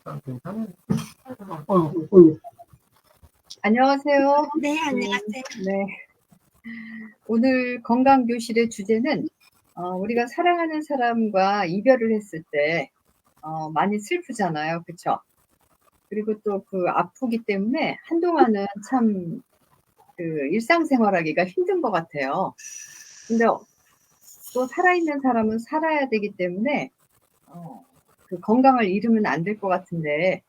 괜찮네. 안녕하세요. 네, 안녕하세요. 네. 오늘 건강교실의 주제는 우리가 사랑하는 사람과 이별을 했을 때 많이 슬프잖아요. 그쵸? 그리고 또 그 아프기 때문에 한동안은 참 그 일상생활하기가 힘든 것 같아요. 근데 또 살아있는 사람은 살아야 되기 때문에 그 건강을 잃으면 안 될 것 같은데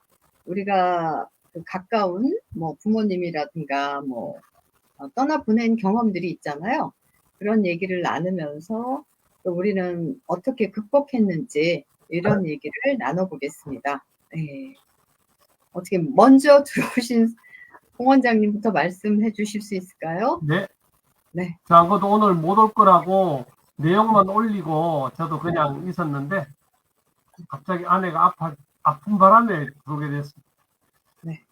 우리가 그 가까운 뭐 부모님이라든가 뭐 떠나보낸 경험들이 있잖아요. 그런 얘기를 나누면서 또 우리는 어떻게 극복했는지 이런 얘기를 나눠보겠습니다. 네. 어떻게 먼저 들어오신 홍 원장님부터 말씀해 주실 수 있을까요? 네. 네. 자, 그것도 오늘 못 올 거라고 내용만 올리고 저도 그냥 있었는데 갑자기 아내가 아픈 바람에 그러게 됐습니다. 네.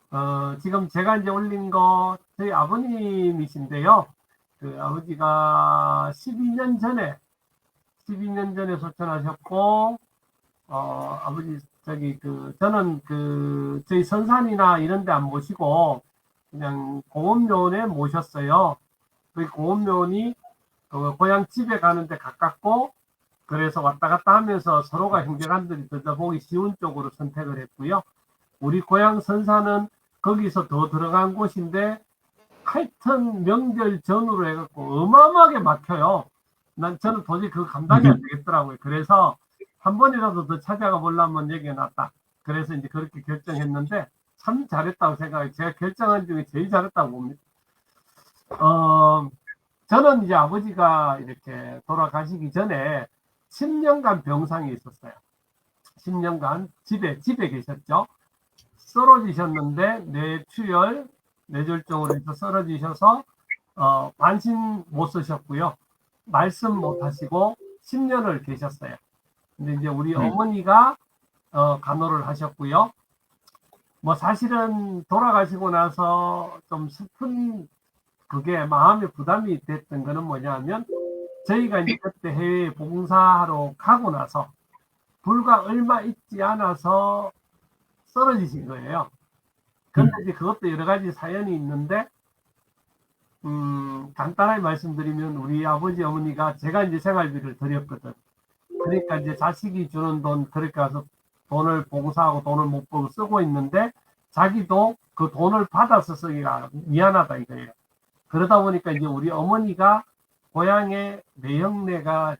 지금 제가 이제 올린 거 저희 아버님이신데요. 그 아버지가 12년 전에 소천하셨고, 아버지 저는 저희 선산이나 이런 데 안 모시고 그냥 공원묘원에 모셨어요. 그 공원묘원이 고향 집에 가는데 가깝고, 그래서 왔다 갔다 하면서 서로가 형제간들이 들여다보기 쉬운 쪽으로 선택을 했고요. 우리 고향 선산은 거기서 더 들어간 곳인데 하여튼 명절 전후로 해갖고 어마어마하게 막혀요. 저는 도저히 그거 감당이 안 되겠더라고요. 그래서 한 번이라도 더 찾아가 보려면 얘기해놨다. 그래서 이제 그렇게 결정했는데 참 잘했다고 생각해요. 제가 결정한 중에 제일 잘했다고 봅니다. 저는 이제 아버지가 이렇게 돌아가시기 전에 10년간 병상에 있었어요. 10년간 집에 계셨죠. 쓰러지셨는데 뇌출혈, 뇌졸중으로 해서 쓰러지셔서 반신 못 쓰셨고요. 말씀 못 하시고 10년을 계셨어요. 근데 이제 우리 어머니가 간호를 하셨고요. 뭐 사실은 돌아가시고 나서 좀 슬픈 그게 마음의 부담이 됐던 거는 뭐냐면 저희가 이제 그때 해외 봉사하러 가고 나서 불과 얼마 있지 않아서 쓰러지신 거예요. 근데 이제 그것도 여러 가지 사연이 있는데, 간단하게 말씀드리면 우리 아버지 어머니가 제가 이제 생활비를 드렸거든. 그러니까 이제 자식이 주는 돈, 그렇게 해서 돈을 봉사하고 돈을 못 벌고 쓰고 있는데 자기도 그 돈을 받아서 쓰기가 미안하다 이거예요. 그러다 보니까 이제 우리 어머니가 고향에 매형네가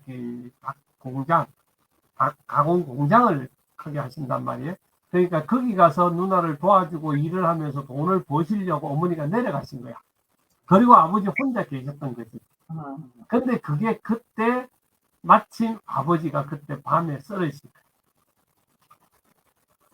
가공 공장을 크게 하신단 말이에요. 그러니까 거기 가서 누나를 도와주고 일을 하면서 돈을 버시려고 어머니가 내려가신 거야. 그리고 아버지 혼자 계셨던 거지. 근데 그게 그때 마침 아버지가 그때 밤에 쓰러지신 거예요.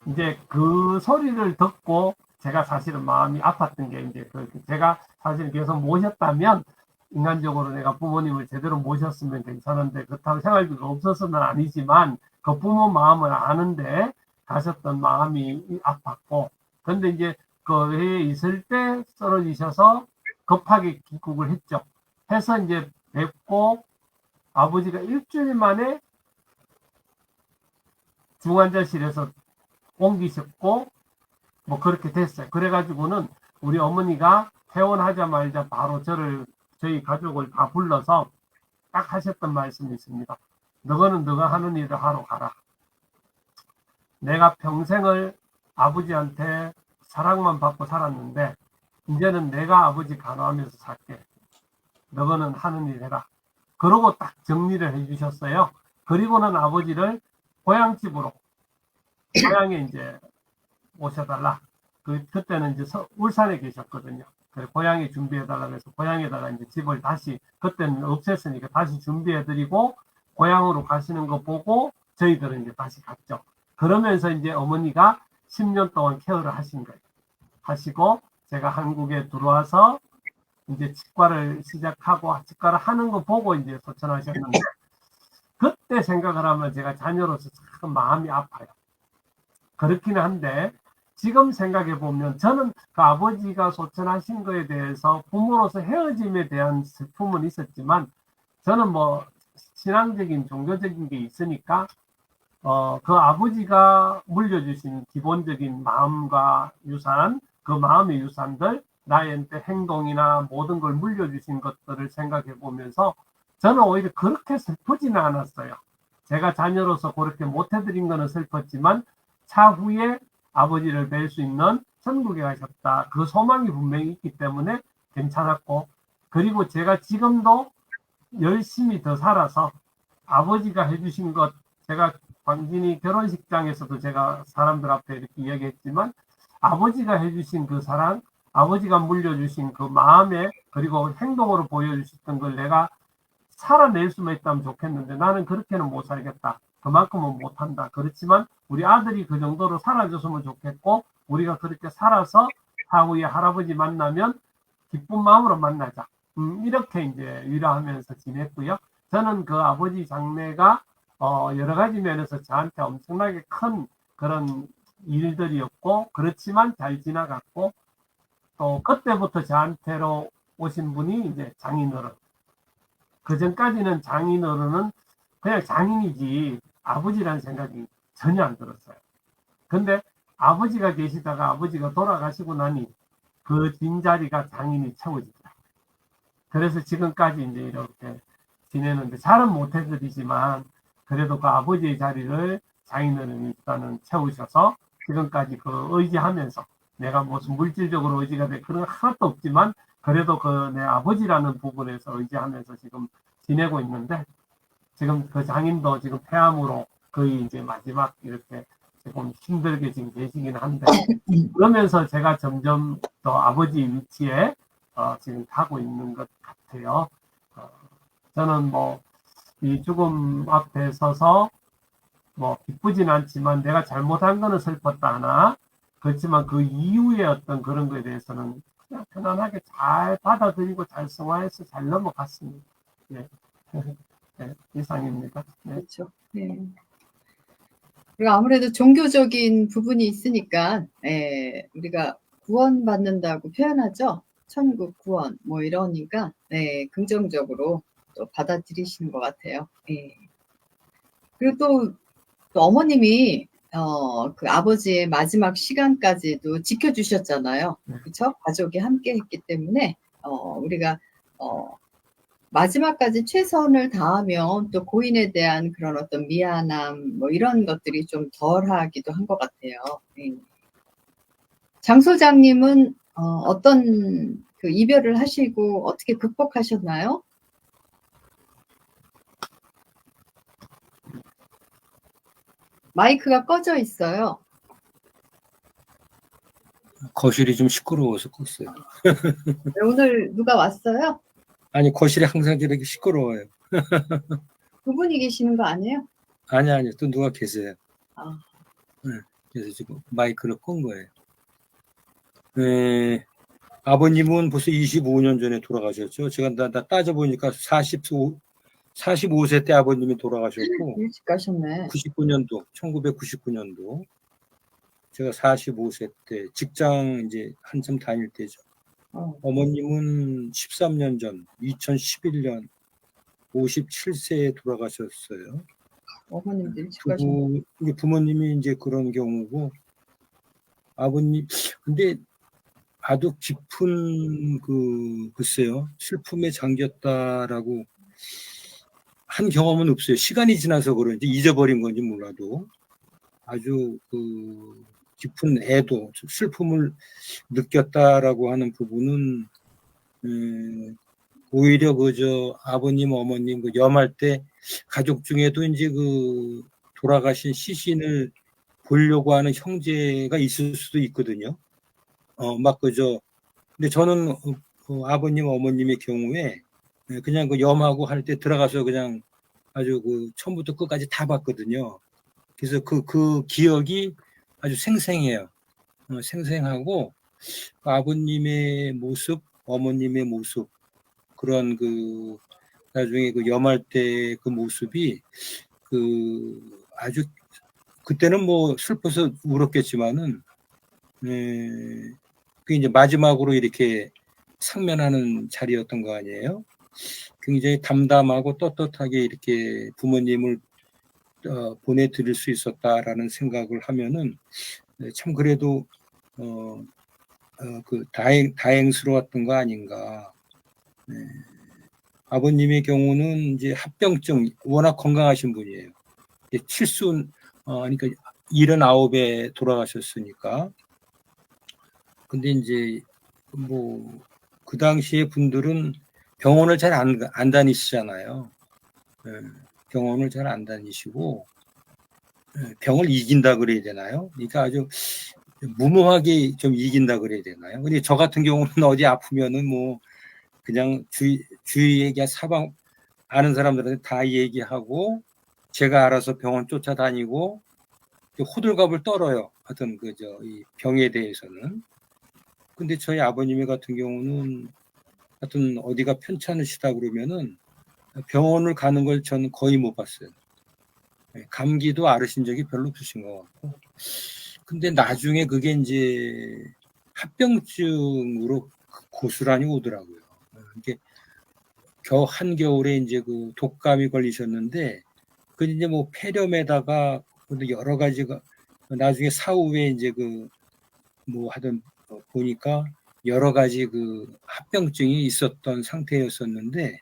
이제 그 소리를 듣고 제가 사실은 마음이 아팠던 게 이제 제가 사실 계속 모셨다면 인간적으로 내가 부모님을 제대로 모셨으면 괜찮은데 그렇다고 생활비가 없어서는 아니지만 그 부모 마음을 아는데 가셨던 마음이 아팠고, 근데 이제 그 해에 있을 때 쓰러지셔서 급하게 귀국을 했죠. 해서 이제 뵙고 아버지가 일주일 만에 중환자실에서 옮기셨고 뭐 그렇게 됐어요. 그래가지고는 우리 어머니가 퇴원하자마자 바로 저희 가족을 다 불러서 딱 하셨던 말씀이 있습니다. 너는 너가 하는 일을 하러 가라. 내가 평생을 아버지한테 사랑만 받고 살았는데 이제는 내가 아버지 간호하면서 살게. 너는 하는 일 해라. 그러고 딱 정리를 해주셨어요. 그리고는 아버지를 고향집으로 고향에 이제 오셔달라. 그때는 이제 울산에 계셨거든요. 고향에 준비해달라고 해서 고향에다가 이제 집을 다시, 그때는 없앴으니까 다시 준비해드리고 고향으로 가시는 거 보고 저희들은 이제 다시 갔죠. 그러면서 이제 어머니가 10년 동안 케어를 하신 거예요. 하시고 제가 한국에 들어와서 이제 치과를 시작하고 치과를 하는 거 보고 이제 소천하셨는데 그때 생각을 하면 제가 자녀로서 참 마음이 아파요. 그렇기는 한데 지금 생각해 보면 저는 그 아버지가 소천하신 거에 대해서 부모로서 헤어짐에 대한 슬픔은 있었지만 저는 뭐 신앙적인 종교적인 게 있으니까 그 아버지가 물려주신 기본적인 마음과 유산, 그 마음의 유산들, 나한테 행동이나 모든 걸 물려주신 것들을 생각해 보면서 저는 오히려 그렇게 슬프지는 않았어요. 제가 자녀로서 그렇게 못해드린 거는 슬펐지만 차후에 아버지를 뵐 수 있는 천국에 가셨다. 그 소망이 분명히 있기 때문에 괜찮았고, 그리고 제가 지금도 열심히 더 살아서 아버지가 해주신 것, 제가 광진이 결혼식장에서도 제가 사람들 앞에 이렇게 이야기했지만 아버지가 해주신 그 사랑, 아버지가 물려주신 그 마음에 그리고 행동으로 보여주셨던 걸 내가 살아낼 수만 있다면 좋겠는데 나는 그렇게는 못 살겠다. 그만큼은 못한다. 그렇지만 우리 아들이 그 정도로 살아줬으면 좋겠고 우리가 그렇게 살아서 사후에 할아버지 만나면 기쁜 마음으로 만나자. 이렇게 이제 위로하면서 지냈고요. 저는 그 아버지 장례가 여러 가지 면에서 저한테 엄청나게 큰 그런 일들이었고 그렇지만 잘 지나갔고 또 그때부터 저한테로 오신 분이 이제 장인어른. 그 전까지는 장인어른은 그냥 장인이지 아버지라는 생각이 전혀 안 들었어요. 근데 아버지가 계시다가 아버지가 돌아가시고 나니 그 빈자리가 장인이 채워지더라고요. 그래서 지금까지 이제 이렇게 지내는데 잘은 못 해드리지만 그래도 그 아버지의 자리를 장인어른이 일단은 채우셔서 지금까지 그 의지하면서 내가 무슨 물질적으로 의지가 돼 그런 거 하나도 없지만 그래도 그 내 아버지라는 부분에서 의지하면서 지금 지내고 있는데 지금 그 장인도 지금 폐암으로 거의 이제 마지막 이렇게 조금 힘들게 지금 계시긴 한데 그러면서 제가 점점 더 아버지 위치에 지금 가고 있는 것 같아요. 저는 뭐 이 죽음 앞에 서서 뭐 기쁘진 않지만 내가 잘못한 거는 슬펐다 하나 그렇지만 그 이후에 어떤 그런 거에 대해서는 그냥 편안하게 잘 받아들이고 잘 승화해서 잘 넘어갔습니다. 네. 네, 이상입니다. 네. 그렇죠. 네. 그리고 아무래도 종교적인 부분이 있으니까 우리가 구원받는다고 표현하죠. 천국 구원 뭐 이러니까 긍정적으로 또 받아들이시는 것 같아요. 그리고 또 어머님이 그 아버지의 마지막 시간까지도 지켜주셨잖아요. 그렇죠? 가족이 함께 했기 때문에 우리가 마지막까지 최선을 다하면 또 고인에 대한 그런 어떤 미안함 뭐 이런 것들이 좀 덜하기도 한 것 같아요. 장 소장님은 어떤 그 이별을 하시고 어떻게 극복하셨나요? 마이크가 꺼져 있어요. 거실이 좀 시끄러워서 껐어요. 오늘 누가 왔어요? 아니 거실이 항상 이렇게 시끄러워요. 두 분이 계시는 거 아니에요? 아니 또 누가 계세요. 아. 네, 그래서 지금 마이크를 끈 거예요. 아버님은 벌써 25년 전에 돌아가셨죠. 제가 나 따져보니까 45세 때 아버님이 돌아가셨고 일찍 가셨네. 99년도 1999년도 제가 45세 때 직장 이제 한참 다닐 때죠. 어머님은 13년 전 2011년 57세에 돌아가셨어요. 어머님도 일찍 가셨네. 부모님이 이제 그런 경우고 아버님 근데 아주 깊은 글쎄요 슬픔에 잠겼다라고 한 경험은 없어요. 시간이 지나서 그런지 잊어버린 건지 몰라도 아주 그 깊은 애도 슬픔을 느꼈다라고 하는 부분은 오히려 그저 아버님 어머님 그 염할 때 가족 중에도 이제 그 돌아가신 시신을 보려고 하는 형제가 있을 수도 있거든요. 막 그저 근데 저는 아버님 어머님의 경우에 그냥 그 염하고 할 때 들어가서 그냥 아주 그 처음부터 끝까지 다 봤거든요. 그래서 그 기억이 아주 생생해요. 생생하고 아버님의 모습, 어머님의 모습 그런 그 나중에 그 염할 때 그 모습이 그 아주 그때는 뭐 슬퍼서 울었겠지만은 그 이제 마지막으로 이렇게 상면하는 자리였던 거 아니에요? 굉장히 담담하고 떳떳하게 이렇게 부모님을 보내드릴 수 있었다라는 생각을 하면은 참 그래도 그 다행스러웠던 거 아닌가. 네. 아버님의 경우는 이제 합병증 워낙 건강하신 분이에요. 칠순 그러니까 79에 돌아가셨으니까. 근데 이제 뭐 그 당시에 분들은 병원을 잘 안 다니시잖아요. 병원을 잘 안 다니시고 병을 이긴다 그래야 되나요? 그러니까 아주 무모하게 좀 이긴다 그래야 되나요? 근데 저 같은 경우는 어디 아프면은 뭐 그냥 주위 얘기 사방 아는 사람들한테 다 얘기하고 제가 알아서 병원 쫓아다니고 호들갑을 떨어요. 하여튼 이 병에 대해서는. 근데 저희 아버님 같은 경우는 하여튼 어디가 편찮으시다 그러면은 병원을 가는 걸 저는 거의 못 봤어요. 감기도 앓으신 적이 별로 없으신 것 같고. 근데 나중에 그게 이제 합병증으로 고스란히 오더라고요. 이게 한겨울에 이제 그 독감이 걸리셨는데, 그 이제 뭐 폐렴에다가 여러 가지가 나중에 사후에 이제 뭐 하던 보니까 여러 가지 합병증이 있었던 상태였었는데,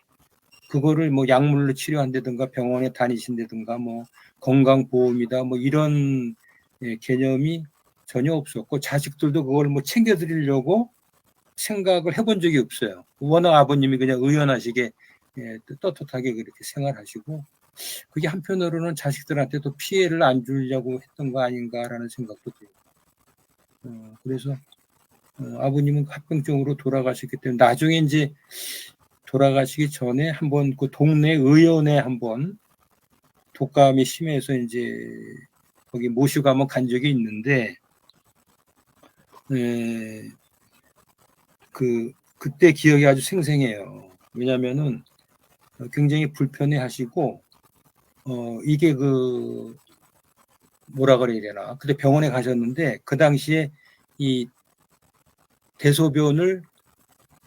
그거를 뭐 약물로 치료한다든가 병원에 다니신다든가 뭐 건강보험이다 뭐 이런 개념이 전혀 없었고, 자식들도 그걸 뭐 챙겨드리려고 생각을 해본 적이 없어요. 워낙 아버님이 그냥 의연하시게 떳떳하게 그렇게 생활하시고, 그게 한편으로는 자식들한테도 피해를 안 주려고 했던 거 아닌가라는 생각도 들고. 그래서 아버님은 합병증으로 돌아가셨기 때문에 나중에 이제 돌아가시기 전에 한번 그 동네 의원에 한번 독감이 심해서 이제 거기 모시고 한번 간 적이 있는데, 그때 기억이 아주 생생해요. 왜냐면은 굉장히 불편해 하시고, 이게 뭐라 그래야 되나. 근데 병원에 가셨는데, 그 당시에 이 대소변을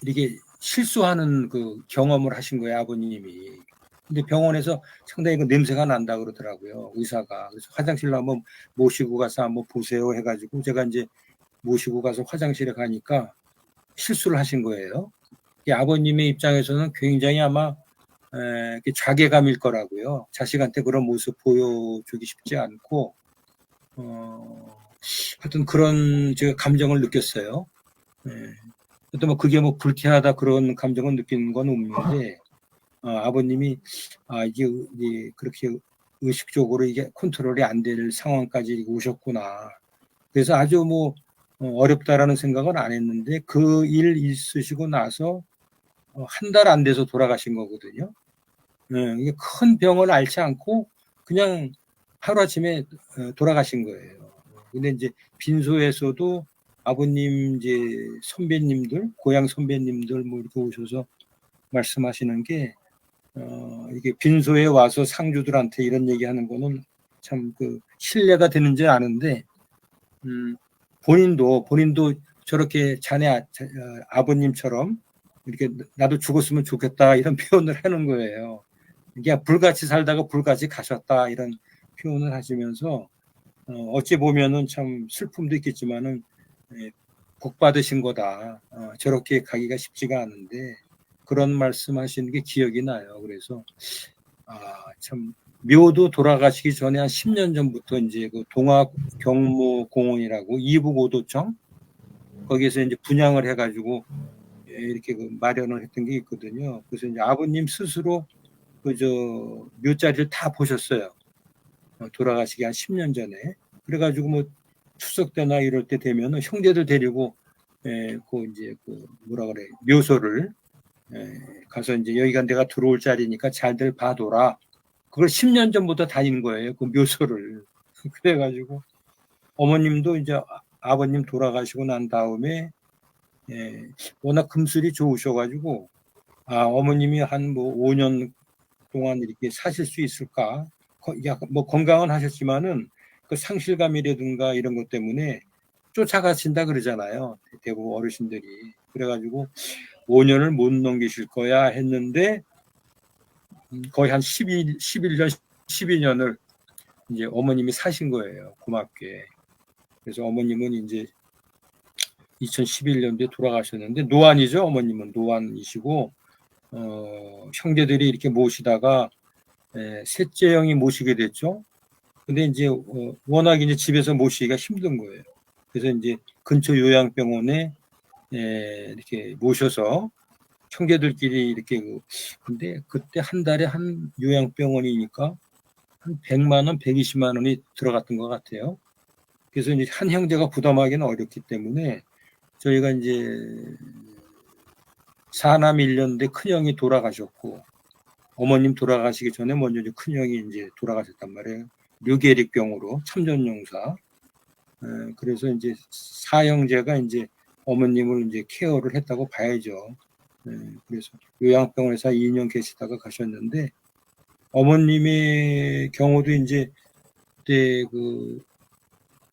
이렇게 실수하는 경험을 하신 거예요, 아버님이. 근데 병원에서 상당히 냄새가 난다 그러더라고요, 의사가. 그래서 화장실로 한번 모시고 가서 한번 보세요 해가지고 제가 이제 모시고 가서 화장실에 가니까 실수를 하신 거예요. 아버님의 입장에서는 굉장히 아마 자괴감일 거라고요. 자식한테 그런 모습 보여주기 쉽지 않고, 하여튼 그런 제가 감정을 느꼈어요. 또 뭐 그게 뭐 불쾌하다 그런 감정을 느끼는 건 없는데, 아버님이 이게 그렇게 의식적으로 이게 컨트롤이 안 될 상황까지 오셨구나. 그래서 아주 뭐 어렵다라는 생각은 안 했는데, 그 일 있으시고 나서 한 달 안 돼서 돌아가신 거거든요. 이게 큰 병을 앓지 않고 그냥 하루아침에 돌아가신 거예요. 근데 이제 빈소에서도 아버님 이제 선배님들, 고향 선배님들 뭐 이렇게 오셔서 말씀하시는 게, 이게 빈소에 와서 상주들한테 이런 얘기하는 거는 참 신뢰가 되는지 아는데, 본인도 저렇게 자네 아버님처럼 이렇게 나도 죽었으면 좋겠다 이런 표현을 하는 거예요. 이게 불같이 살다가 불같이 가셨다 이런 표현을 하시면서, 어찌 보면은 참 슬픔도 있겠지만은 복 받으신 거다. 저렇게 가기가 쉽지가 않은데 그런 말씀하시는 게 기억이 나요. 그래서 참 묘도 돌아가시기 전에 한 10년 전부터 이제 동학 경무공원이라고 이북오도청 거기에서 이제 분양을 해가지고 이렇게 마련을 했던 게 있거든요. 그래서 이제 아버님 스스로 묘자리를 다 보셨어요. 돌아가시기 한 10년 전에. 그래가지고 뭐 추석 때나 이럴 때 되면은 형제들 데리고 이제 뭐라 그래, 묘소를 가서 이제 여기가 내가 들어올 자리니까 잘들 봐둬라. 그걸 10년 전부터 다닌 거예요, 그 묘소를. 그래가지고 어머님도 이제 아버님 돌아가시고 난 다음에 워낙 금슬이 좋으셔가지고 어머님이 한 뭐 5년 동안 이렇게 사실 수 있을까? 뭐 건강은 하셨지만은 그 상실감이라든가 이런 것 때문에 쫓아가신다 그러잖아요, 대부분 어르신들이. 그래가지고 5년을 못 넘기실 거야 했는데 거의 한 11년, 12년을 이제 어머님이 사신 거예요. 고맙게. 그래서 어머님은 이제 2011년도에 돌아가셨는데 노안이죠. 어머님은 노안이시고 형제들이 이렇게 모시다가 셋째 형이 모시게 됐죠. 근데 이제 워낙 이제 집에서 모시기가 힘든 거예요. 그래서 이제 근처 요양병원에 이렇게 모셔서 형제들끼리 이렇게 근데 그때 한 달에 한 요양병원이니까 한 100만 원, 120만 원이 들어갔던 것 같아요. 그래서 이제 한 형제가 부담하기는 어렵기 때문에 저희가 이제 사남 1년대 큰형이 돌아가셨고 어머님 돌아가시기 전에 먼저 이제 큰형이 이제 돌아가셨단 말이에요. 류계릭병으로 참전용사. 그래서 이제 사형제가 이제 어머님을 이제 케어를 했다고 봐야죠. 그래서 요양병원에서 2년 계시다가 가셨는데 어머님의 경우도 이제 그때 그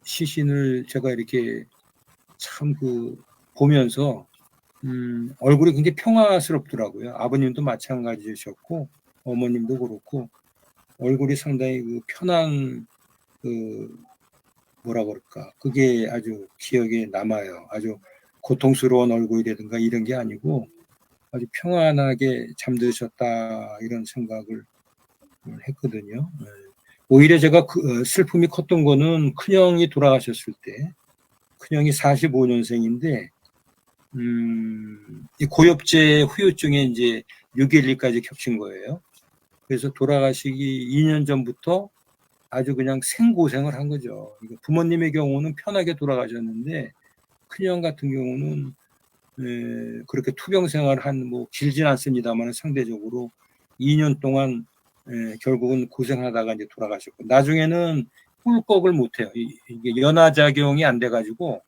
시신을 제가 이렇게 참 보면서 얼굴이 굉장히 평화스럽더라고요. 아버님도 마찬가지셨고 어머님도 그렇고 얼굴이 상당히 편한 뭐라 그럴까 그게 아주 기억에 남아요. 아주 고통스러운 얼굴이라든가 이런 게 아니고 아주 평안하게 잠드셨다 이런 생각을 했거든요. 오히려 제가 슬픔이 컸던 거는 큰형이 돌아가셨을 때 큰형이 45년생인데 이 고엽제 후유증에 이제 6.12까지 겹친 거예요. 그래서 돌아가시기 2년 전부터 아주 그냥 생고생을 한 거죠. 부모님의 경우는 편하게 돌아가셨는데 큰형 같은 경우는 그렇게 투병 생활을 길진 않습니다만 상대적으로 2년 동안 결국은 고생하다가 이제 돌아가셨고 나중에는 꿀꺽을 못해요. 이게 연화작용이 안 돼가지고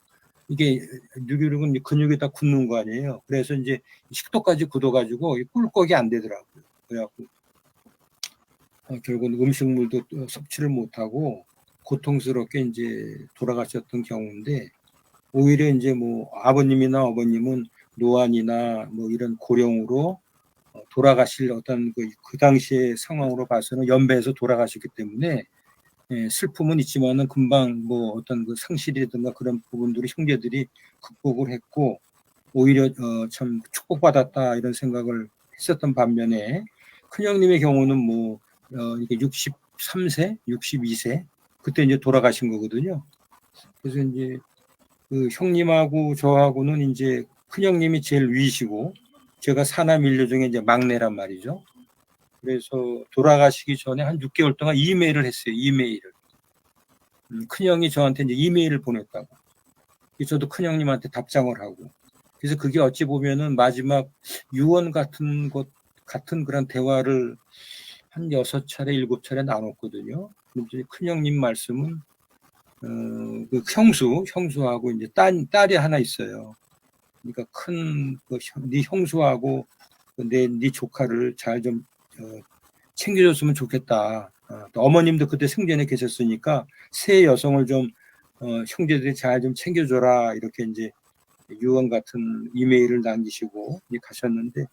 이게 뇌교력은 근육이 다 굳는 거 아니에요. 그래서 이제 식도까지 굳어가지고 꿀꺽이 안 되더라고요. 그래갖고 결국은 음식물도 섭취를 못하고 고통스럽게 이제 돌아가셨던 경우인데 오히려 이제 아버님이나 어머님은 노안이나 이런 고령으로 돌아가실 어떤 그 당시의 상황으로 봐서는 연배에서 돌아가셨기 때문에 슬픔은 있지만은 금방 어떤 그 상실이라든가 그런 부분들이 형제들이 극복을 했고 오히려 참 축복받았다 이런 생각을 했었던 반면에 큰형님의 경우는 이게 63세, 62세 그때 이제 돌아가신 거거든요. 그래서 이제 그 형님하고 저하고는 이제 큰형님이 제일 위시고 제가 사남 일녀 중에 이제 막내란 말이죠. 그래서 돌아가시기 전에 한 6개월 동안 이메일을 했어요. 이메일을. 큰형이 저한테 이제 이메일을 보냈다고. 저도 큰형님한테 답장을 하고. 그래서 그게 어찌 보면은 마지막 유언 같은 그런 대화를 한 6차례, 7차례 나눴거든요. 근데 큰형님 말씀은 그 형수하고 이제 딸이 하나 있어요. 그러니까 네 형수하고 네 조카를 잘 좀 챙겨줬으면 좋겠다. 또 어머님도 그때 생전에 계셨으니까 새 여성을 좀 형제들이 잘 좀 챙겨줘라 이렇게 이제 유언 같은 이메일을 남기시고 이제 가셨는데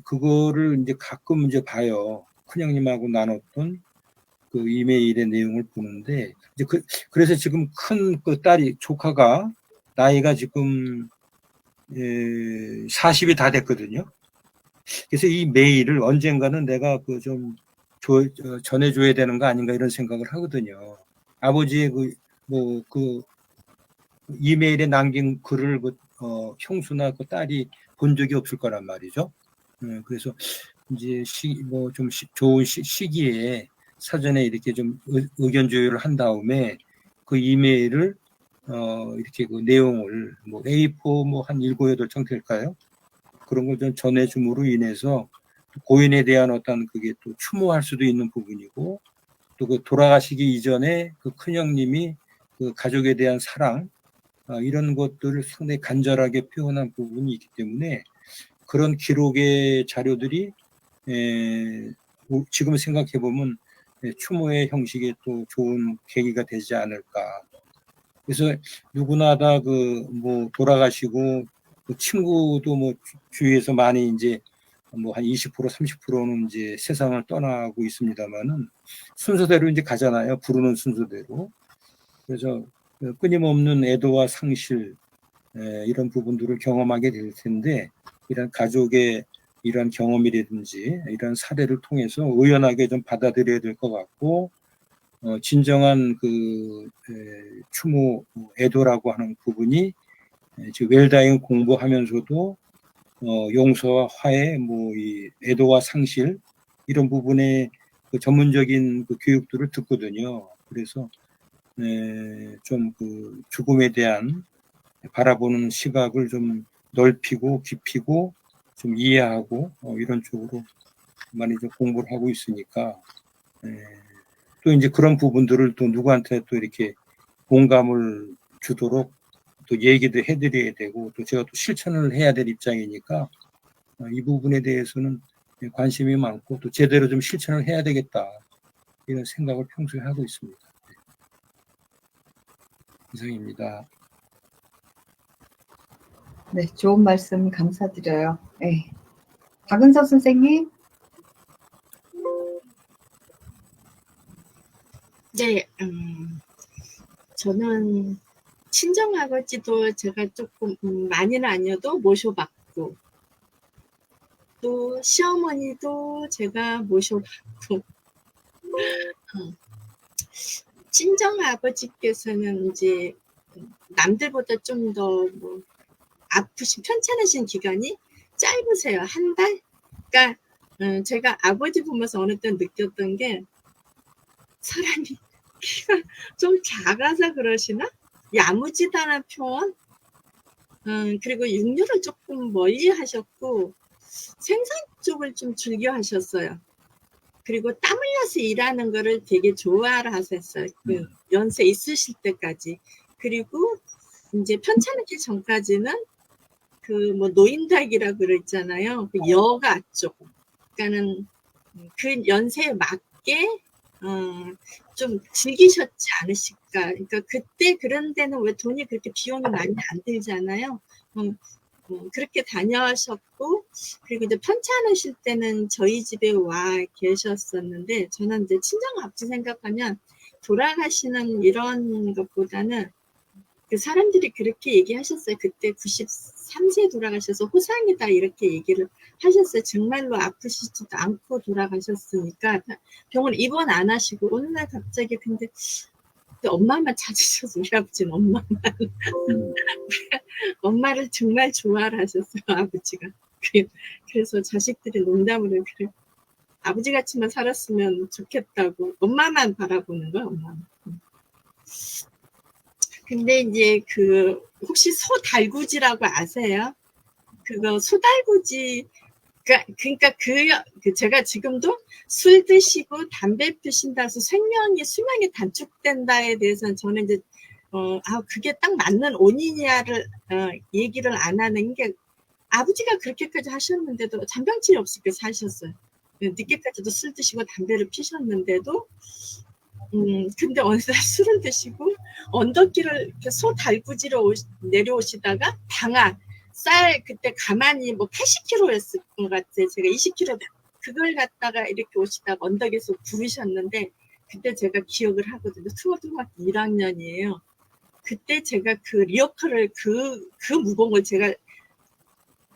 그거를 이제 가끔 이제 봐요. 큰형님하고 나눴던 그 이메일의 내용을 보는데 이제 그래서 지금 큰 그 딸이 조카가 나이가 지금 40이 다 됐거든요. 그래서 이 메일을 언젠가는 내가 좀 전해줘야 되는 거 아닌가 이런 생각을 하거든요. 아버지의 그 이메일에 남긴 글을 형수나 그 딸이 본 적이 없을 거란 말이죠. 그래서 이제 좀 좋은 시기에 사전에 이렇게 좀 의견 조율을 한 다음에 그 이메일을 이렇게 그 내용을 A4 한 7, 8장 될까요? 그런 걸 좀 전해줌으로 인해서 고인에 대한 어떤 그게 또 추모할 수도 있는 부분이고 또 그 돌아가시기 이전에 그 큰형님이 그 가족에 대한 사랑 이런 것들을 상당히 간절하게 표현한 부분이 있기 때문에 그런 기록의 자료들이 지금 생각해 보면 추모의 형식에 또 좋은 계기가 되지 않을까. 그래서 누구나 다 돌아가시고 그 친구도 주위에서 많이 이제 뭐 한 20% 30%는 이제 세상을 떠나고 있습니다만은 순서대로 이제 가잖아요. 부르는 순서대로. 그래서 끊임없는 애도와 상실 이런 부분들을 경험하게 될 텐데 이런 가족의 이런 경험이라든지 이런 사례를 통해서 의연하게 좀 받아들여야 될 것 같고 진정한 그 추모 애도라고 하는 부분이 웰다잉 공부하면서도 용서와 화해, 뭐 이 애도와 상실 이런 부분의 그 전문적인 그 교육들을 듣거든요. 그래서 좀 그 죽음에 대한 바라보는 시각을 좀 넓히고 깊이고 좀 이해하고 이런 쪽으로 많이 좀 공부를 하고 있으니까 또 이제 그런 부분들을 또 누구한테 또 이렇게 공감을 주도록 또 얘기도 해드려야 되고 또 제가 또 실천을 해야 될 입장이니까 이 부분에 대해서는 관심이 많고 또 제대로 좀 실천을 해야 되겠다 이런 생각을 평소에 하고 있습니다. 이상입니다. 네, 좋은 말씀 감사드려요. 네. 박은서 선생님. 네, 저는 친정아버지도 제가 조금 많이는 아니어도 모셔봤고 또 시어머니도 제가 모셔봤고 친정아버지께서는 이제 남들보다 좀 더 뭐 아프신 편찮으신 기간이 짧으세요. 한 달? 그러니까 제가 아버지 보면서 어느 때 느꼈던 게 사람이 키가 좀 작아서 그러시나? 야무지다는 표현? 그리고 육류를 조금 멀리 하셨고 생산 쪽을 좀 즐겨 하셨어요. 그리고 땀 흘려서 일하는 거를 되게 좋아를 하셨어요. 그 연세 있으실 때까지. 그리고 이제 편찮기 전까지는 그 뭐 노인닭이라고 그랬잖아요. 그 여가 쪽. 그러니까는 그 연세에 맞게 좀 즐기셨지 않으실까. 그러니까 그때 그런 데는 왜 돈이 그렇게 비용이 많이 안 들잖아요. 그렇게 다녀셨고, 그리고 이제 편찮으실 때는 저희 집에 와 계셨었는데, 저는 이제 친정 아버지 생각하면 돌아가시는 이런 것보다는 그 사람들이 그렇게 얘기하셨어요. 그때 93세 돌아가셔서 호상이다 이렇게 얘기를 하셨어요. 정말로 아프시지도 않고 돌아가셨으니까 병원 입원 안 하시고 어느 날 갑자기 근데 엄마만 찾으셔서 우리 아버지는 엄마를 정말 좋아를 하셨어요. 아버지가. 그래서 자식들이 농담으로 그래. 아버지 같이만 살았으면 좋겠다고 엄마만 바라보는 거야. 엄마만. 근데 이제 그 혹시 소달구지라고 아세요? 그거 소달구지 그러니까 그 제가 지금도 술 드시고 담배 피신다 해서 수명이 단축된다에 대해서는 저는 이제 그게 딱 맞는 원인이야를 얘기를 안 하는 게 아버지가 그렇게까지 하셨는데도 잔병치레 없이 사셨어요. 늦게까지도 술 드시고 담배를 피셨는데도 근데 어느 날 술을 드시고 언덕길을 이렇게 소달구지로 내려오시다가 쌀 그때 가만히 뭐 80kg였을 것 같아요. 제가 20kg 그걸 갖다가 이렇게 오시다가 언덕에서 부르셨는데 그때 제가 기억을 하거든요. 초등학교 1학년이에요. 그때 제가 그 리어커를 그 무거운 걸 제가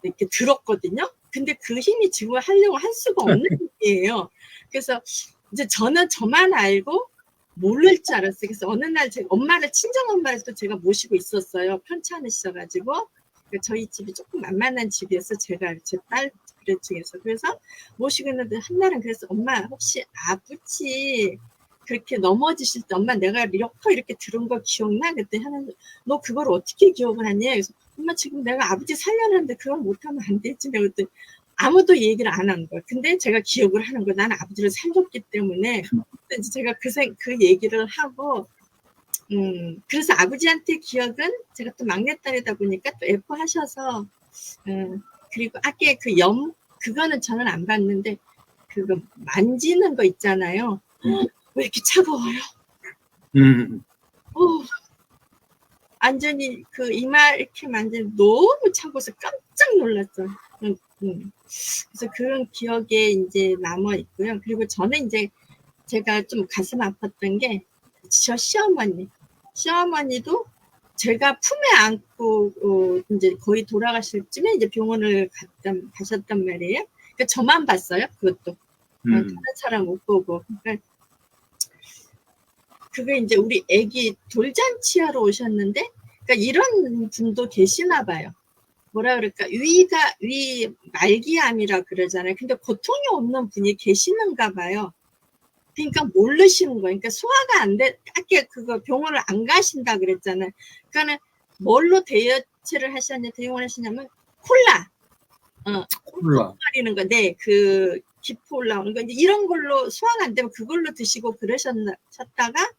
이렇게 들었거든요. 근데 그 힘이 지금 하려고 할 수가 없는 힘이에요. 그래서 이제 저는 저만 알고 모를 줄 알았어요. 그래서 어느 날 제가 친정 엄마를 또 제가 모시고 있었어요. 편찮으셔가지고. 저희 집이 조금 만만한 집이어서 제가 제 딸 중에서 그래서 모시고 있는데 한날은 그래서 엄마 혹시 아버지 그렇게 넘어지실 때 엄마 내가 이렇게 들은 거 기억나? 그때 하는데 너 그걸 어떻게 기억을 하니? 그래서 엄마 지금 내가 아버지 살려는데 그걸 못하면 안 되지. 그랬더니 아무도 얘기를 안 한 거야. 근데 제가 기억을 하는 거야. 나는 아버지를 살렸기 때문에 이제 제가 그 얘기를 하고 그래서 아버지한테 기억은 제가 또 막내딸이다 보니까 또 예뻐하셔서 그리고 아까 그거는 저는 안 봤는데 그거 만지는 거 있잖아요. 왜 이렇게 차가워요? 완전히 그 이마 이렇게 만지면 너무 차가워서 깜짝 놀랐어요. 그래서 그런 기억에 이제 남아 있고요. 그리고 저는 이제 제가 좀 가슴 아팠던 게 저 시어머니도 제가 품에 안고 이제 거의 돌아가실 쯤에 이제 병원을 가셨단 말이에요. 그러니까 저만 봤어요. 그것도 다른 사람 못 보고. 그러니까 그게 이제 우리 아기 돌잔치하러 오셨는데, 그러니까 이런 분도 계시나 봐요. 뭐라 그럴까, 위 말기암이라 그러잖아요. 근데 고통이 없는 분이 계시는가 봐요. 그러니까 모르시는 거예요. 그러니까 소화가 안 돼, 아까 그거 병원을 안 가신다 그랬잖아요. 그러니까는 뭘로 대용을 하시냐면 콜라, 콜라. 마리는 거, 네, 그 기포 올라오는 거, 이제 이런 걸로 소화가 안 되면 그걸로 드시고 그러셨다가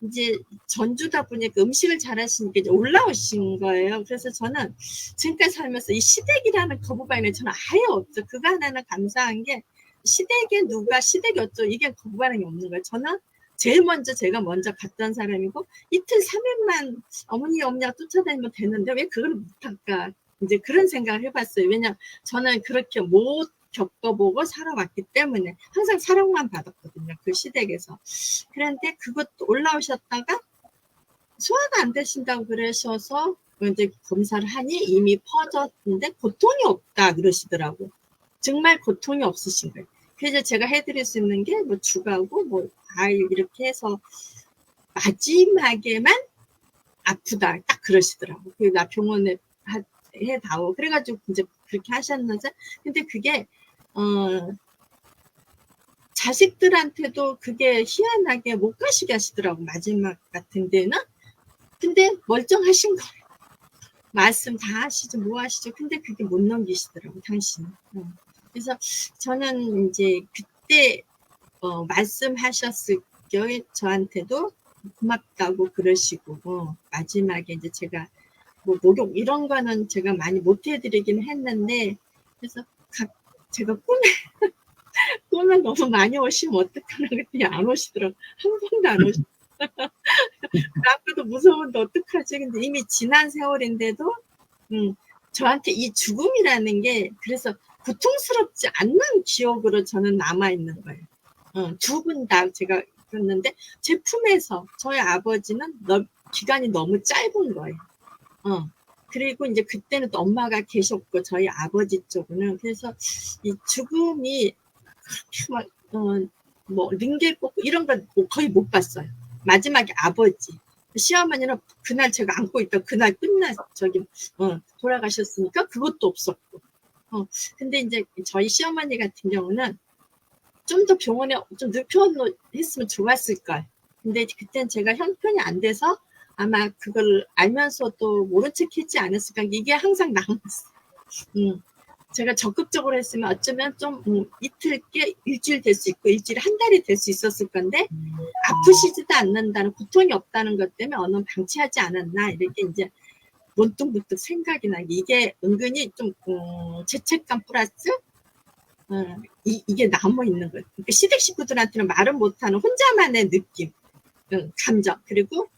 이제 전주다 보니까 음식을 잘하시니까 이제 올라오신 거예요. 그래서 저는 지금까지 살면서 이 시댁이라는 거부반응이 저는 아예 없죠. 그거 하나는 감사한 게 시댁에 누가 시댁이 어쩌고 이게 거부반응이 없는 거예요. 저는 제일 먼저 제가 먼저 갔던 사람이고 이틀 3일만 어머니 엄니가 쫓아다니면 되는데 왜 그걸 못할까, 이제 그런 생각을 해봤어요. 왜냐면 저는 그렇게 못 겪어보고 살아왔기 때문에 항상 사랑만 받았거든요. 그 시댁에서. 그런데 그것도 올라오셨다가 소화가 안 되신다고 그러셔서 이제 검사를 하니 이미 퍼졌는데 고통이 없다 그러시더라고. 정말 고통이 없으신 거예요. 그래서 제가 해드릴 수 있는 게 뭐 죽하고 뭐 과일 이렇게 해서 마지막에만 아프다 딱 그러시더라고. 그래서 나 병원에 해다오. 그래가지고 이제 그렇게 하셨는데, 근데 그게 자식들한테도 그게 희한하게 못 가시게 하시더라고, 마지막 같은 데는. 근데 멀쩡하신 거예요. 말씀 다 하시죠, 뭐 하시죠. 근데 그게 못 넘기시더라고, 당신은. 그래서 저는 이제 그때 말씀하셨을 경우에 저한테도 고맙다고 그러시고, 마지막에 이제 제가 뭐 목욕 이런 거는 제가 많이 못 해드리긴 했는데, 그래서 제가 꿈에 너무 많이 오시면 어떡하나 그랬더니 안 오시더라고. 한 번도 안 오시더라고. 아까도 무서운데 어떡하지? 근데 이미 지난 세월인데도 저한테 이 죽음이라는 게 그래서 고통스럽지 않는 기억으로 저는 남아있는 거예요. 두 분 다 제가 그랬는데 제 품에서 저희 아버지는 기간이 너무 짧은 거예요. 그리고 이제 그때는 또 엄마가 계셨고 저희 아버지 쪽은 그래서 이 죽음이 그렇게 막 뭐 링겔 꽂고 이런 걸 거의 못 봤어요. 마지막에 아버지, 시어머니는 그날 제가 안고 있다 그날 돌아가셨으니까 그것도 없었고. 근데 이제 저희 시어머니 같은 경우는 좀 더 병원에 좀 눕혀했으면 좋았을 걸. 근데 그때는 제가 형편이 안 돼서 아마 그걸 알면서도 모른 척 했지 않았을까. 이게 항상 남았어요. 제가 적극적으로 했으면 어쩌면 좀 이틀 게 일주일 될 수 있고 일주일에 한 달이 될 수 있었을 건데 아프시지도 않는다는 고통이 없다는 것 때문에 어느 방치하지 않았나 이렇게 이제 문득문득 생각이 나게 이게 은근히 좀 죄책감 플러스 이게 남아 있는 거예요. 그러니까 시댁 식구들한테는 말은 못하는 혼자만의 느낌, 감정. 그리고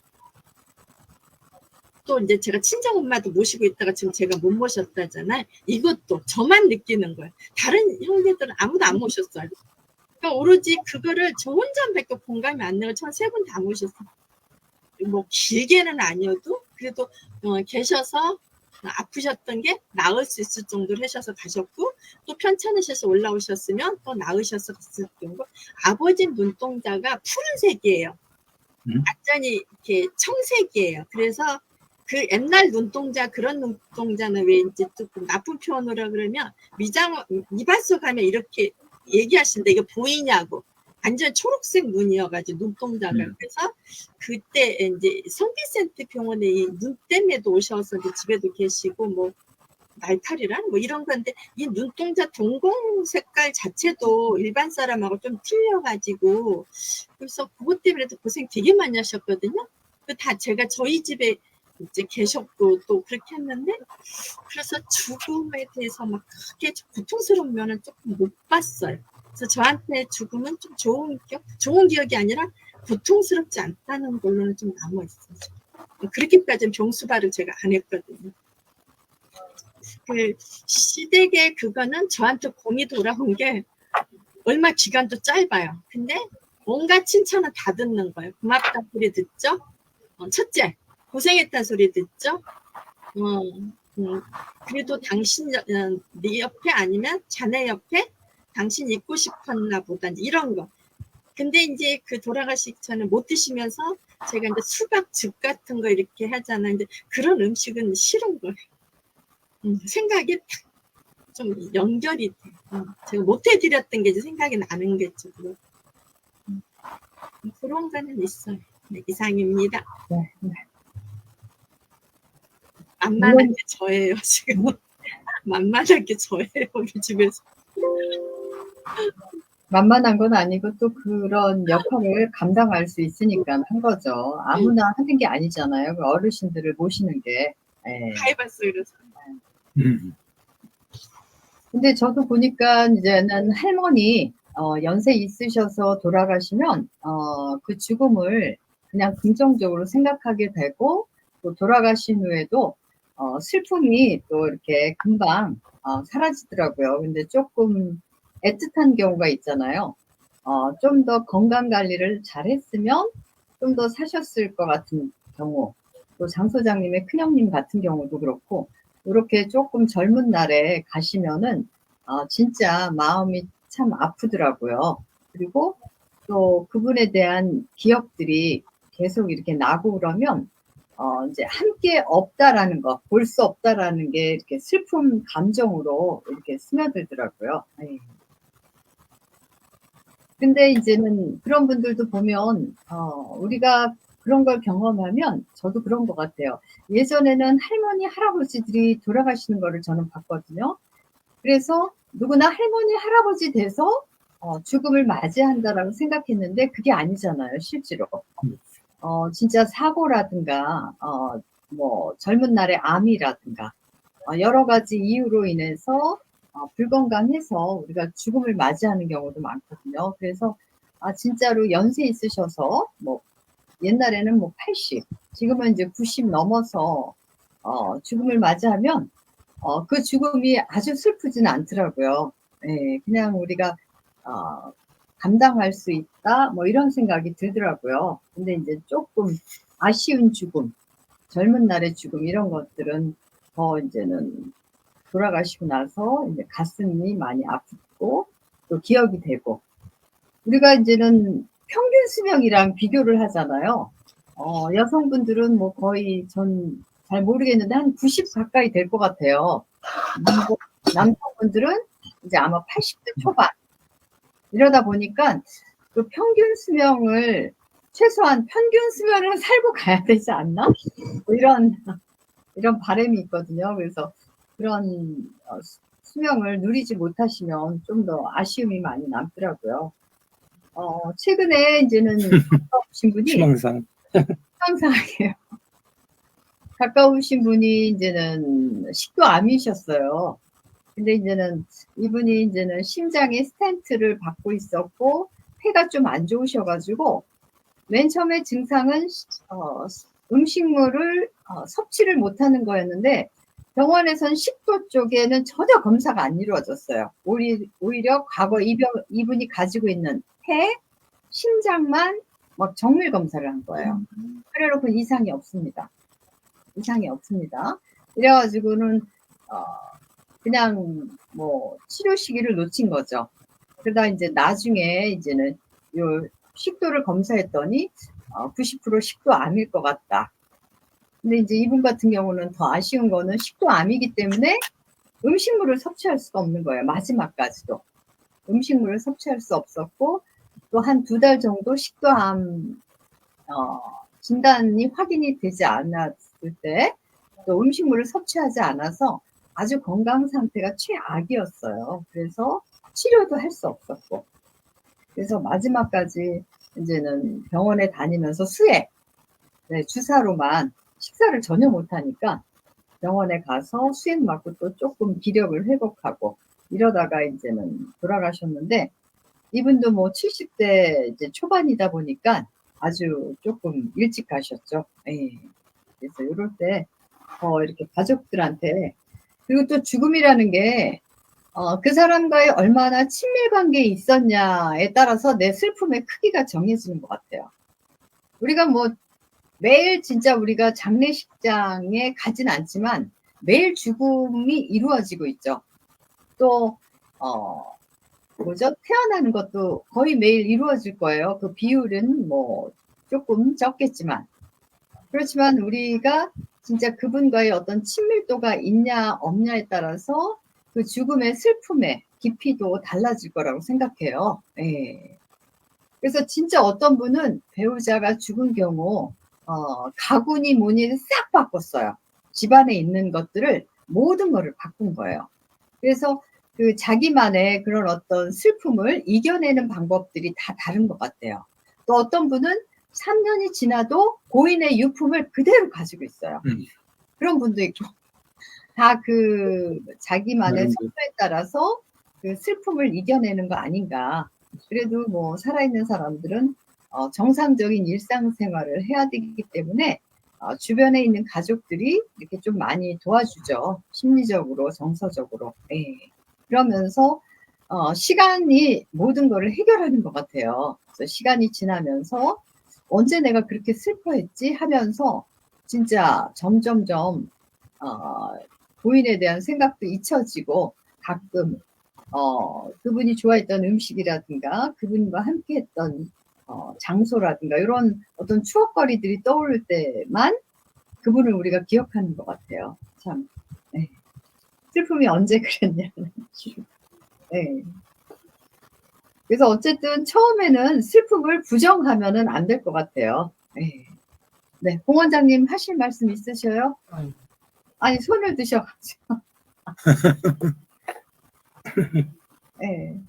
또 이제 제가 친정 엄마도 모시고 있다가 지금 제가 못 모셨다잖아요. 이것도 저만 느끼는 거예요. 다른 형제들은 아무도 안 모셨어요. 그러니까 오로지 그거를 저 혼자밖에 공감이 안 되고 전 세 분 다 모셨어요. 뭐 길게는 아니어도 그래도 계셔서 아프셨던 게 나을 수 있을 정도로 하셔서 가셨고 또 편찮으셔서 올라오셨으면 또 나으셔서 갔을 정도. 아버지 눈동자가 푸른색이에요. 완전히 이렇게 청색이에요. 그래서 그 옛날 눈동자 그런 눈동자는 왜 이제 조금 나쁜 표현으로 그러면 이발소 가면 이렇게 얘기하시는데 이게 보이냐고 완전 초록색 눈이어가지고 눈동자가 그래서 그때 이제 성비센트 병원에 이 눈 때문에도 오셔서 이제 집에도 계시고 뭐 날탈이란 뭐 이런 건데 이 눈동자 동공 색깔 자체도 일반 사람하고 좀 틀려가지고 그래서 그것 때문에도 고생 되게 많이 하셨거든요. 그 다 제가 저희 집에 이제 계셨고 또 그렇게 했는데 그래서 죽음에 대해서 막 크게 고통스러운 면은 조금 못 봤어요. 그래서 저한테 죽음은 좀 좋은 기억이 아니라 고통스럽지 않다는 걸로는 좀 남아있어요. 그렇게까지는 병수발을 제가 안 했거든요. 그 시댁의 그거는 저한테 공이 돌아온 게 얼마 기간도 짧아요. 근데 온갖 칭찬은 다 듣는 거예요. 고맙다 소리 듣죠. 첫째, 고생했다 소리 듣죠. 그래도 당신 네 옆에 아니면 자네 옆에 당신 있고 싶었나 보다 이런 거. 근데 이제 그 돌아가시기 전에 못 드시면서 제가 이제 수박즙 같은 거 이렇게 하잖아요. 근데 그런 음식은 싫은 거예요. 생각이 딱 좀 연결이 돼. 제가 못 해드렸던 게 이제 생각이 나는 거죠. 그런 거는 있어요. 네, 이상입니다. 네, 네. 만만하게 저예요, 지금. 만만하게 저예요, 우리 집에서. 만만한 건 아니고 또 그런 역할을 감당할 수 있으니까 한 거죠. 아무나 하는 게 아니잖아요. 그 어르신들을 모시는 게. 예. 다 해봤어요, 그래서. 근데 저도 보니까 이제는 할머니 연세 있으셔서 돌아가시면 그 죽음을 그냥 긍정적으로 생각하게 되고 또 돌아가신 후에도 슬픔이 또 이렇게 금방 사라지더라고요. 근데 조금 애틋한 경우가 있잖아요. 좀 더 건강 관리를 잘 했으면 좀 더 사셨을 것 같은 경우, 또 장 소장님의 큰형님 같은 경우도 그렇고, 이렇게 조금 젊은 날에 가시면은 진짜 마음이 참 아프더라고요. 그리고 또 그분에 대한 기억들이 계속 이렇게 나고 그러면 이제 함께 없다라는 거, 볼 수 없다라는 게 이렇게 슬픔 감정으로 이렇게 스며들더라고요. 예. 근데 이제는 그런 분들도 보면 우리가 그런 걸 경험하면 저도 그런 것 같아요. 예전에는 할머니, 할아버지들이 돌아가시는 거를 저는 봤거든요. 그래서 누구나 할머니, 할아버지 돼서 죽음을 맞이한다라고 생각했는데 그게 아니잖아요, 실제로. 진짜 사고라든가, 뭐 젊은 날의 암이라든가, 여러 가지 이유로 인해서 불건강해서 우리가 죽음을 맞이하는 경우도 많거든요. 그래서 진짜로 연세 있으셔서 뭐 옛날에는 뭐 80, 지금은 이제 90 넘어서 죽음을 맞이하면 그 죽음이 아주 슬프지는 않더라고요. 예, 그냥 우리가 감당할 수 있다 뭐 이런 생각이 들더라고요. 근데 이제 조금 아쉬운 죽음, 젊은 날의 죽음 이런 것들은 더 이제는 돌아가시고 나서 이제 가슴이 많이 아프고 또 기억이 되고 우리가 이제는 평균 수명이랑 비교를 하잖아요. 여성분들은 뭐 거의 전 잘 모르겠는데 한 90 가까이 될 것 같아요. 남성분들은 이제 아마 80대 초반. 이러다 보니까 그 평균 수명을 최소한 평균 수명을 살고 가야 되지 않나? 뭐 이런 바람이 있거든요. 그래서 그런 수명을 누리지 못하시면 좀 더 아쉬움이 많이 남더라고요. 최근에 이제는 가까우신 분이 희망상이에요. 가까우신 분이 이제는 식도암이셨어요. 근데 이제는 이분이 이제는 심장에 스텐트를 받고 있었고 폐가 좀 안 좋으셔가지고 맨 처음에 증상은 음식물을 섭취를 못하는 거였는데 병원에선 식도 쪽에는 전혀 검사가 안 이루어졌어요. 오히려 과거 이분이 가지고 있는 폐, 심장만 막 정밀 검사를 한 거예요. 그래놓고 이상이 없습니다. 이래가지고는 그냥 뭐 치료 시기를 놓친 거죠. 그러다 이제 나중에 이제는 요 식도를 검사했더니 90% 식도암일 것 같다. 근데 이제 이분 같은 경우는 더 아쉬운 거는 식도암이기 때문에 음식물을 섭취할 수가 없는 거예요. 마지막까지도. 음식물을 섭취할 수 없었고 또 한 2달 정도 식도암 진단이 확인이 되지 않았을 때 또 음식물을 섭취하지 않아서 아주 건강 상태가 최악이었어요. 그래서 치료도 할 수 없었고 그래서 마지막까지 이제는 병원에 다니면서 주사로만 식사를 전혀 못하니까 병원에 가서 수액 맞고 또 조금 기력을 회복하고 이러다가 이제는 돌아가셨는데 이분도 뭐 70대 이제 초반이다 보니까 아주 조금 일찍 가셨죠. 예. 그래서 이럴 때 이렇게 가족들한테 그리고 또 죽음이라는 게, 그 사람과의 얼마나 친밀 관계에 있었냐에 따라서 내 슬픔의 크기가 정해지는 것 같아요. 우리가 뭐 매일 진짜 우리가 장례식장에 가진 않지만 매일 죽음이 이루어지고 있죠. 또, 태어나는 것도 거의 매일 이루어질 거예요. 그 비율은 뭐 조금 적겠지만. 그렇지만 우리가 진짜 그분과의 어떤 친밀도가 있냐 없냐에 따라서 그 죽음의 슬픔의 깊이도 달라질 거라고 생각해요. 예. 그래서 진짜 어떤 분은 배우자가 죽은 경우 가구니 뭐니 싹 바꿨어요. 집안에 있는 것들을 모든 거를 바꾼 거예요. 그래서 그 자기만의 그런 어떤 슬픔을 이겨내는 방법들이 다 다른 것 같아요. 또 어떤 분은 3년이 지나도 고인의 유품을 그대로 가지고 있어요. 그런 분도 있고, 다 그 자기만의 속도에 따라서 그 슬픔을 이겨내는 거 아닌가. 그래도 뭐 살아있는 사람들은 정상적인 일상생활을 해야 되기 때문에 주변에 있는 가족들이 이렇게 좀 많이 도와주죠. 심리적으로, 정서적으로. 예. 그러면서 시간이 모든 것을 해결하는 것 같아요. 그래서 시간이 지나면서 언제 내가 그렇게 슬퍼했지 하면서 진짜 점점점 부인에 대한 생각도 잊혀지고 가끔 그분이 좋아했던 음식이라든가 그분과 함께했던 장소라든가 이런 어떤 추억거리들이 떠오를 때만 그분을 우리가 기억하는 것 같아요. 참 네. 슬픔이 언제 그랬냐. 네. 그래서 어쨌든 처음에는 슬픔을 부정하면은 안 될 것 같아요. 네. 네, 공 원장님 하실 말씀 있으셔요? 아니 손을 드셔가지고. 네.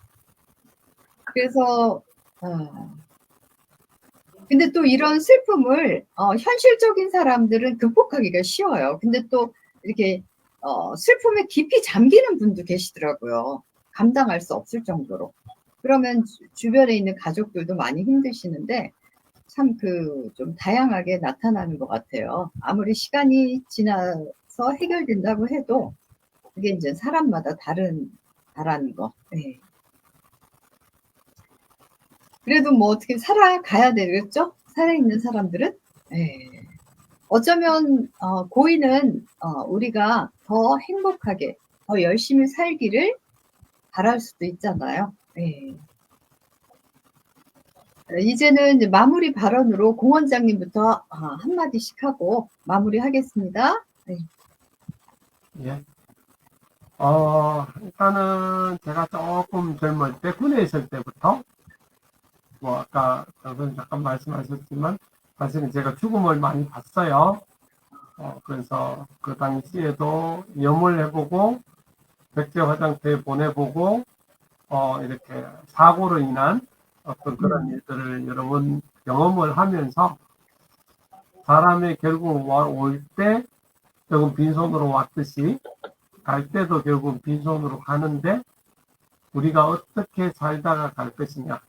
그래서 근데 또 이런 슬픔을 현실적인 사람들은 극복하기가 쉬워요. 근데 또 이렇게 슬픔에 깊이 잠기는 분도 계시더라고요. 감당할 수 없을 정도로. 그러면 주변에 있는 가족들도 많이 힘드시는데 참 좀 다양하게 나타나는 것 같아요. 아무리 시간이 지나서 해결된다고 해도 그게 이제 사람마다 다라는 거. 네. 그래도 뭐 어떻게 살아가야 되겠죠? 살아있는 사람들은. 네. 어쩌면 고인은 우리가 더 행복하게 더 열심히 살기를 바랄 수도 있잖아요. 네. 이제는 이제 마무리 발언으로 공 원장님부터 한마디씩 하고 마무리하겠습니다. 네. 예. 일단은 제가 조금 젊을 때 군에 있을 때부터 뭐 아까 저는 잠깐 말씀하셨지만 사실은 제가 죽음을 많이 봤어요. 그래서 그 당시에도 염을 해보고 백제 화장터에 보내보고 이렇게 사고로 인한 어떤 그런 일들을 여러 번 경험을 하면서 사람이 결국 올 때 조금 빈손으로 왔듯이 갈 때도 결국 빈손으로 가는데 우리가 어떻게 살다가 갈 것이냐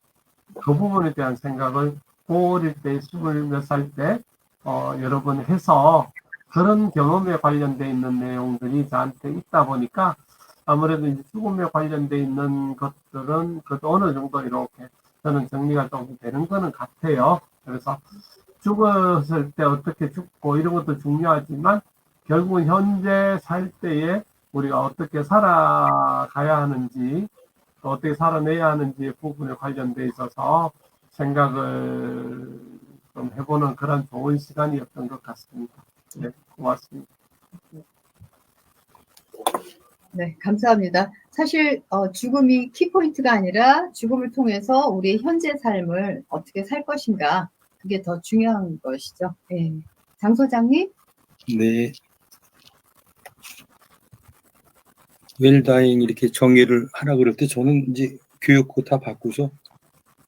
그 부분에 대한 생각을 어릴 때 20몇 살 때 여러 번 해서 그런 경험에 관련돼 있는 내용들이 저한테 있다 보니까 아무래도 이제 죽음에 관련돼 있는 것들은 그래도 어느 정도 이렇게 저는 정리가 좀 되는 거는 같아요. 그래서 죽었을 때 어떻게 죽고 이런 것도 중요하지만 결국은 현재 살 때에 우리가 어떻게 살아가야 하는지 또 어떻게 살아내야 하는지 부분에 관련돼 있어서 생각을 좀 해보는 그런 좋은 시간이었던 것 같습니다. 네, 고맙습니다. 네, 감사합니다. 사실 죽음이 키포인트가 아니라 죽음을 통해서 우리의 현재 삶을 어떻게 살 것인가 그게 더 중요한 것이죠. 네. 장 소장님? 네. 웰다잉 이렇게 정의를 하라 그럴 때 저는 이제 교육고 다 바꾸서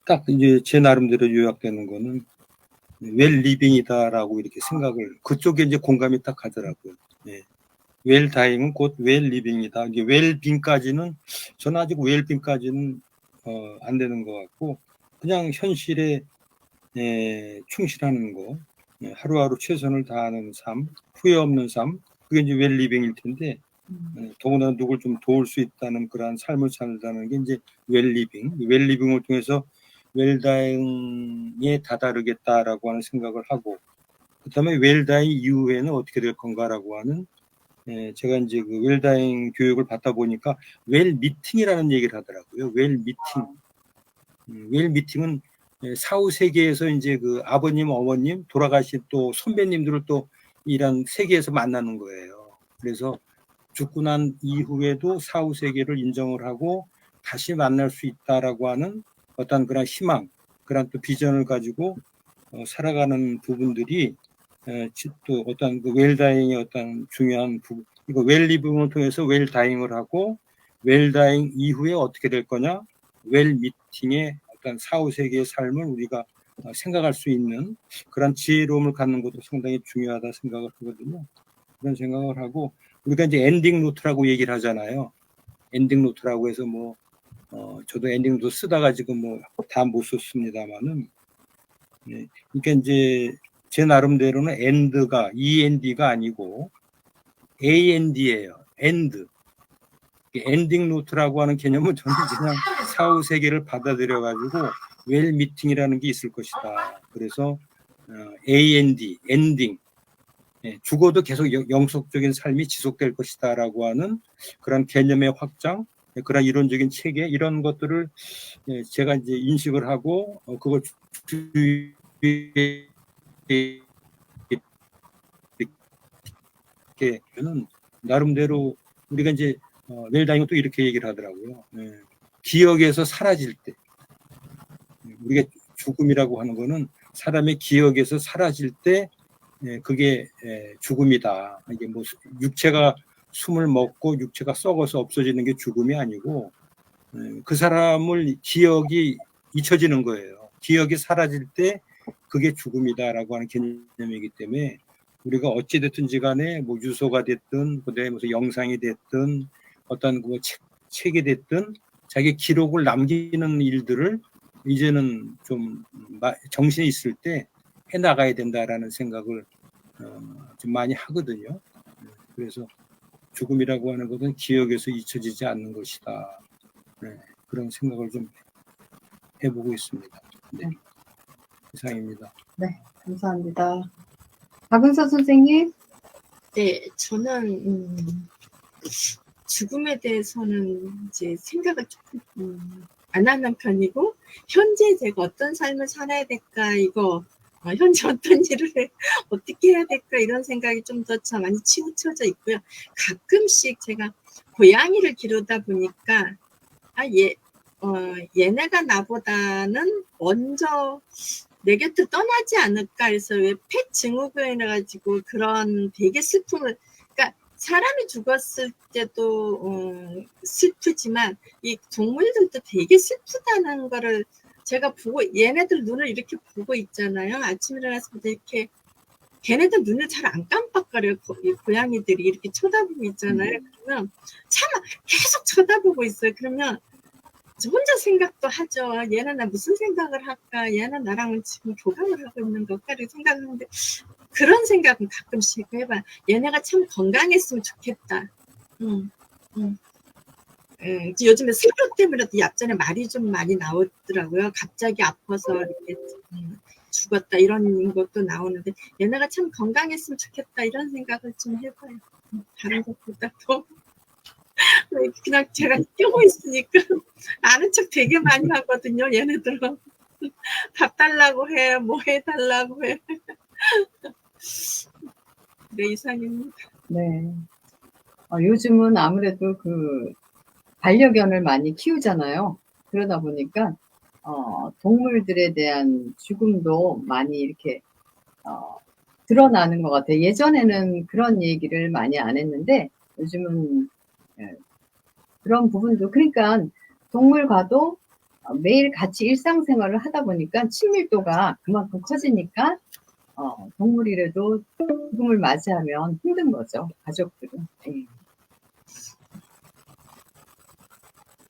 딱 이제 제 나름대로 요약되는 거는 웰리빙이다라고 이렇게 생각을 그쪽에 이제 공감이 딱 가더라고요. 예. 웰다잉은 곧 웰리빙이다. 이제 웰빙까지는 저는 아직 웰빙까지는 안 되는 것 같고 그냥 현실에 충실하는 거, 하루하루 최선을 다하는 삶, 후회 없는 삶, 그게 이제 웰리빙일 텐데 더구나 누굴 좀 도울 수 있다는 그러한 삶을 산다는 게 이제 웰리빙. 웰리빙을 통해서 웰다잉에 다다르겠다라고 하는 생각을 하고, 그다음에 웰다잉 이후에는 어떻게 될 건가라고 하는, 제가 이제 그 웰다잉 교육을 받다 보니까 웰미팅이라는 얘기를 하더라고요. 웰미팅. 웰미팅은 사후 세계에서 이제 그 아버님, 어머님, 돌아가신 또 선배님들을 또 이런 세계에서 만나는 거예요. 그래서 죽고 난 이후에도 사후 세계를 인정을 하고 다시 만날 수 있다라고 하는 어떤 그런 희망, 그런 또 비전을 가지고 살아가는 부분들이 또 어떤 그 웰다잉의 어떤 중요한 부분, 이거 웰리빙을 통해서 웰다잉을 하고 웰다잉 이후에 어떻게 될 거냐, 웰미팅의 어떤 사후 세계의 삶을 우리가 생각할 수 있는 그런 지혜로움을 갖는 것도 상당히 중요하다 생각을 하거든요. 그런 생각을 하고, 우리가 이제 엔딩 노트라고 얘기를 하잖아요. 엔딩 노트라고 해서 저도 엔딩 노트 쓰다가 지금 다 못 썼습니다만은, 그러니까 이제 제 나름대로는 end가 END가 아니고 AND예요. end. 엔딩 노트라고 하는 개념은 저는 그냥 사후 세계를 받아들여 가지고 웰 미팅이라는 게 있을 것이다. 그래서 AND, 엔딩. 죽어도 계속 영속적인 삶이 지속될 것이다라고 하는 그런 개념의 확장, 그런 이론적인 체계, 이런 것들을 제가 이제 인식을 하고 그걸 이렇게는 나름대로 우리가 이제 웰다잉은 또 이렇게 얘기를 하더라고요. 기억에서 사라질 때, 우리가 죽음이라고 하는 거는 사람의 기억에서 사라질 때 그게 죽음이다. 이게 육체가 숨을 먹고 육체가 썩어서 없어지는 게 죽음이 아니고 그 사람을 기억이 잊혀지는 거예요. 기억이 사라질 때 그게 죽음이다라고 하는 개념이기 때문에 우리가 어찌 됐든지 간에 유소가 됐든 그다음에 무슨 영상이 됐든 어떤 책이 됐든 자기 기록을 남기는 일들을 이제는 좀 정신이 있을 때 해나가야 된다라는 생각을 좀 많이 하거든요. 그래서 죽음이라고 하는 것은 기억에서 잊혀지지 않는 것이다. 그런 생각을 좀 해보고 있습니다. 네. 이상입니다. 네, 감사합니다. 박은서 선생님? 네, 저는 죽음에 대해서는 이제 생각을 조금 안 하는 편이고, 현재 제가 어떤 삶을 살아야 될까, 이거 현재 어떤 일을 어떻게 해야 될까, 이런 생각이 좀 더 많이 치우쳐져 있고요. 가끔씩 제가 고양이를 기르다 보니까 얘네가 나보다는 먼저 내 곁을 떠나지 않을까 해서, 왜 펫 증후군이라 가지고 그런 되게 슬픔을, 그러니까 사람이 죽었을 때도 슬프지만 이 동물들도 되게 슬프다는 거를 제가 보고, 얘네들 눈을 이렇게 보고 있잖아요. 아침에 일어나서부터 이렇게 걔네들 눈을 잘 안 깜빡거려요. 고양이들이 이렇게 쳐다보고 있잖아요. 그러면 참 계속 쳐다보고 있어요. 그러면 혼자 생각도 하죠. 얘는 나 무슨 생각을 할까? 얘는 나랑 지금 교감을 하고 있는 걸까? 이렇게 생각하는데, 그런 생각은 가끔씩 해봐. 얘네가 참 건강했으면 좋겠다. 요즘에 사료 때문에도 얍전에 말이 좀 많이 나오더라고요. 갑자기 아파서 이렇게 죽었다 이런 것도 나오는데, 얘네가 참 건강했으면 좋겠다 이런 생각을 좀 해봐요. 다른 것보다도. 그냥 제가 뛰고 있으니까 아는 척 되게 많이 하거든요. 얘네들은 밥 달라고 해, 뭐 해달라고 해. 네, 이상입니다. 네. 요즘은 아무래도 반려견을 많이 키우잖아요. 그러다 보니까 동물들에 대한 죽음도 많이 이렇게 드러나는 것 같아요. 예전에는 그런 얘기를 많이 안 했는데 요즘은 그런 부분도, 그러니까 동물과도 매일 같이 일상생활을 하다 보니까 친밀도가 그만큼 커지니까 동물이라도 죽음을 맞이하면 힘든 거죠, 가족들은.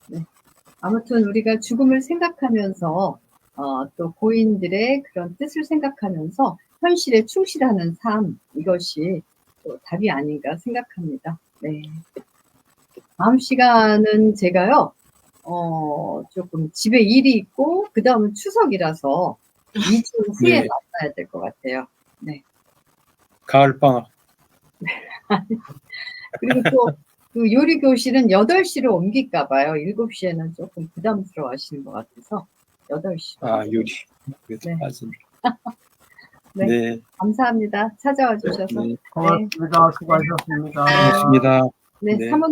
네. 아무튼 우리가 죽음을 생각하면서 또 고인들의 그런 뜻을 생각하면서 현실에 충실하는 삶, 이것이 또 답이 아닌가 생각합니다. 네. 다음 시간은 제가요, 조금 집에 일이 있고, 그 다음은 추석이라서 2주 후에 네. 만나야 될 것 같아요. 가을방학. 그리고 또 그 요리 교실은 8시로 옮길까 봐요. 7시에는 조금 부담스러워 하시는 것 같아서 8시로. 아, 요리. 그래서 네. 맞습니다. 네. 네. 감사합니다. 찾아와 주셔서. 네. 고맙습니다. 수고하셨습니다. 고맙습니다. 네, 네. 3월